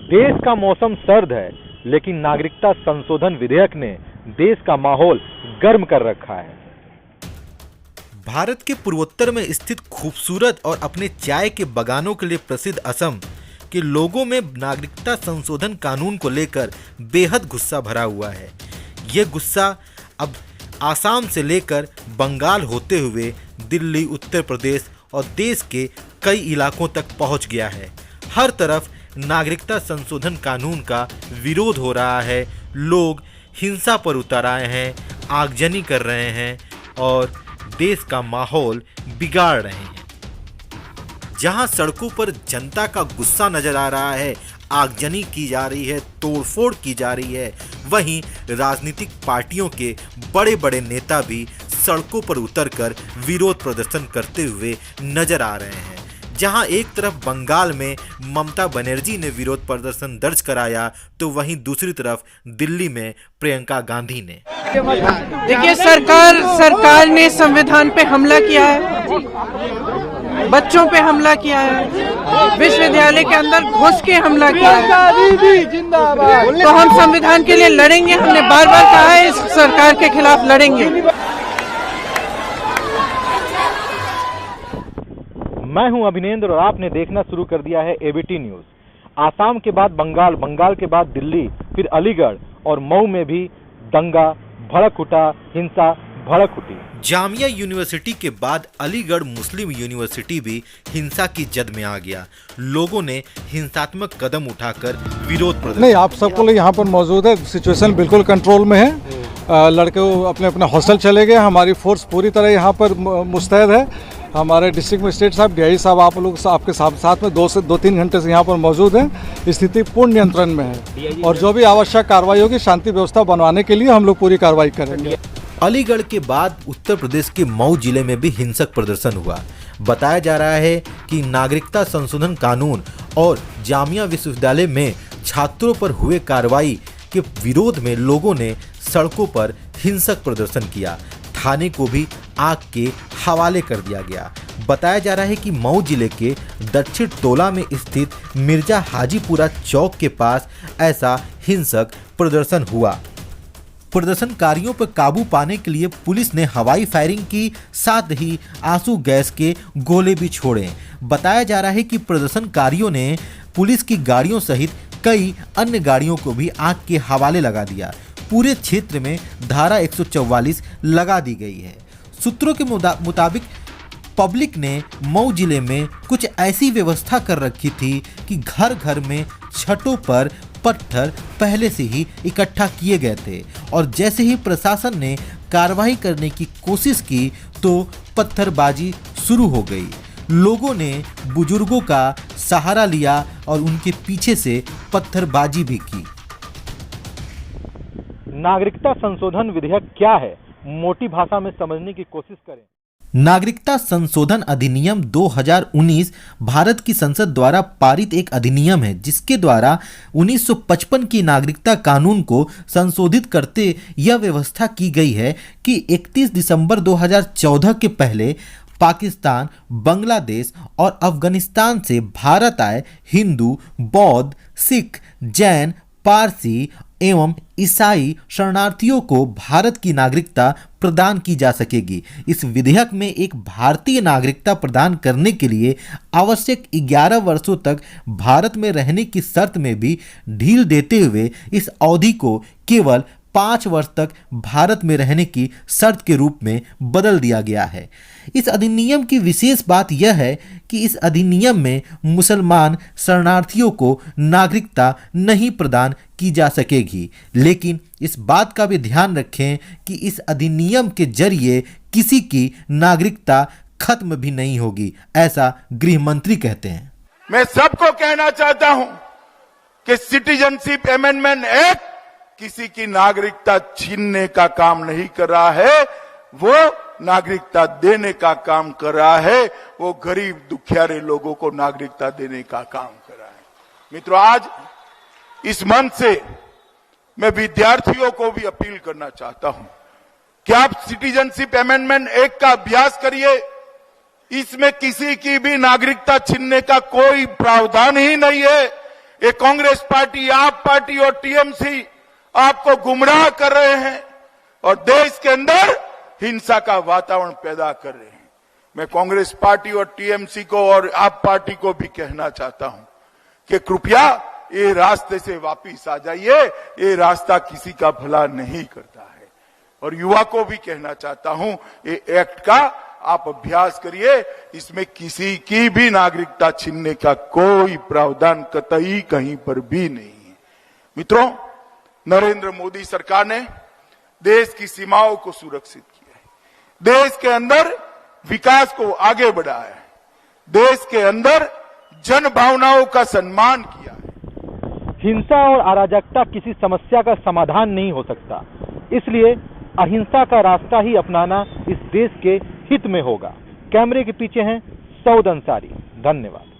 देश का मौसम सर्द है, लेकिन नागरिकता संशोधन विधेयक ने देश का माहौल गर्म कर रखा है। भारत के पूर्वोत्तर में स्थित खूबसूरत और अपने चाय के बगानों के लिए प्रसिद्ध असम के लोगों में नागरिकता संशोधन कानून को लेकर बेहद गुस्सा भरा हुआ है। यह गुस्सा अब आसाम से लेकर बंगाल होते हुए दिल्ली, उत्तर प्रदेश और देश के कई इलाकों तक पहुंच गया है। हर तरफ नागरिकता संशोधन कानून का विरोध हो रहा है। लोग हिंसा पर उतर आए हैं, आगजनी कर रहे हैं और देश का माहौल बिगाड़ रहे हैं। जहां सड़कों पर जनता का गुस्सा नजर आ रहा है, आगजनी की जा रही है, तोड़फोड़ की जा रही है, वहीं राजनीतिक पार्टियों के बड़े बड़े नेता भी सड़कों पर उतरकर विरोध प्रदर्शन करते हुए नजर आ रहे हैं। जहां एक तरफ बंगाल में ममता बनर्जी ने विरोध प्रदर्शन दर्ज कराया, तो वहीं दूसरी तरफ दिल्ली में प्रियंका गांधी ने। देखिए, सरकार ने संविधान पे हमला किया है, बच्चों पे हमला किया है, विश्वविद्यालय के अंदर घुस के हमला किया है। तो हम संविधान के लिए लड़ेंगे। हमने बार बार कहा है, इस सरकार के खिलाफ लड़ेंगे। मैं हूं अभिनेंद्र और आपने देखना शुरू कर दिया है एबीटी न्यूज। आसाम के बाद बंगाल, बंगाल के बाद दिल्ली, फिर अलीगढ़ और मऊ में भी दंगा भड़क उठा, हिंसा भड़क उठी। जामिया यूनिवर्सिटी के बाद अलीगढ़ मुस्लिम यूनिवर्सिटी भी हिंसा की जद में आ गया। लोगों ने हिंसात्मक कदम उठाकर विरोध प्रदर्शन। नहीं, आप सबको लोग यहाँ पर मौजूद है, सिचुएशन बिल्कुल कंट्रोल में है। लड़के अपने अपने हॉस्टल चले गए। हमारी फोर्स पूरी तरह यहाँ पर मुस्तैद है। हमारे डिस्ट्रिक्ट मजिस्ट्रेट साहब, डीआई साहब, आप लोग आपके साथ में 2 से 2-3 घंटे से यहाँ पर मौजूद हैं। स्थिति पूर्ण नियंत्रण में है और जो भी आवश्यक कार्रवाई होगी शांति व्यवस्था बनवाने के लिए हम लोग पूरी कार्रवाई करेंगे। अलीगढ़ के बाद उत्तर प्रदेश के मऊ जिले में भी हिंसक प्रदर्शन हुआ। बताया जा रहा है कि नागरिकता संशोधन कानून और जामिया विश्वविद्यालय में छात्रों पर हुए कार्रवाई के विरोध में लोगों ने सड़कों पर हिंसक प्रदर्शन किया। थाने को भी आग के हवाले कर दिया गया। बताया जा रहा है कि मऊ जिले के दक्षिण टोला में स्थित मिर्जा हाजीपुरा चौक के पास ऐसा हिंसक प्रदर्शन हुआ। प्रदर्शनकारियों पर काबू पाने के लिए पुलिस ने हवाई फायरिंग की, साथ ही आंसू गैस के गोले भी छोड़े। बताया जा रहा है कि प्रदर्शनकारियों ने पुलिस की गाड़ियों सहित कई अन्य गाड़ियों को भी आग के हवाले लगा दिया। पूरे क्षेत्र में धारा 144 लगा दी गई है। सूत्रों के मुताबिक पब्लिक ने मऊ जिले में कुछ ऐसी व्यवस्था कर रखी थी कि घर घर में छतों पर पत्थर पहले से ही इकट्ठा किए गए थे और जैसे ही प्रशासन ने कार्रवाई करने की कोशिश की तो पत्थरबाजी शुरू हो गई। लोगों ने बुजुर्गों का सहारा लिया और उनके पीछे से पत्थरबाजी भी की। नागरिकता संशोधन विधेयक क्या है, मोटी भाषा में समझने की कोशिश करें। नागरिकता संशोधन अधिनियम 2019 भारत की संसद द्वारा पारित एक अधिनियम है, जिसके द्वारा 1955 की नागरिकता कानून को संशोधित करते यह व्यवस्था की गई है कि 31 दिसंबर 2014 के पहले पाकिस्तान, बांग्लादेश और अफगानिस्तान से भारत आए हिंदू, बौद्ध, सिख, जैन, पारसी एवं ईसाई शरणार्थियों को भारत की नागरिकता प्रदान की जा सकेगी। इस विधेयक में एक भारतीय नागरिकता प्रदान करने के लिए आवश्यक 11 वर्षों तक भारत में रहने की शर्त में भी ढील देते हुए इस अवधि को केवल 5 वर्ष तक भारत में रहने की शर्त के रूप में बदल दिया गया है। इस अधिनियम की विशेष बात यह है कि इस अधिनियम में मुसलमान शरणार्थियों को नागरिकता नहीं प्रदान की जा सकेगी, लेकिन इस बात का भी ध्यान रखें कि इस अधिनियम के जरिए किसी की नागरिकता खत्म भी नहीं होगी, ऐसा गृह मंत्री कहते हैं। मैं सबको कहना चाहता हूं कि सिटीजनशिप अमेंडमेंट एक्ट किसी की नागरिकता छीनने का काम नहीं कर रहा है, वो नागरिकता देने का काम कर रहा है। वो गरीब दुखियारे लोगों को नागरिकता देने का काम कर रहा है। मित्रों, आज इस मंच से मैं विद्यार्थियों को भी अपील करना चाहता हूं कि आप सिटीजनशिप अमेंडमेंट एक्ट का अभ्यास करिए। इसमें किसी की भी नागरिकता छीनने का कोई प्रावधान ही नहीं है। ये कांग्रेस पार्टी, आप पार्टी और टीएमसी आपको गुमराह कर रहे हैं और देश के अंदर हिंसा का वातावरण पैदा कर रहे हैं। मैं कांग्रेस पार्टी और टीएमसी को और आप पार्टी को भी कहना चाहता हूं कि कृपया ये रास्ते से वापिस आ जाइए, ये रास्ता किसी का भला नहीं करता है। और युवा को भी कहना चाहता हूं, ये एक्ट का आप अभ्यास करिए, इसमें किसी की भी नागरिकता छीनने का कोई प्रावधान कतई कहीं पर भी नहीं है। मित्रों, नरेंद्र मोदी सरकार ने देश की सीमाओं को सुरक्षित किया है, देश के अंदर विकास को आगे बढ़ाया है, देश के अंदर जन भावनाओं का सम्मान किया है। हिंसा और अराजकता किसी समस्या का समाधान नहीं हो सकता, इसलिए अहिंसा का रास्ता ही अपनाना इस देश के हित में होगा। कैमरे के पीछे हैं सऊद अंसारी। धन्यवाद।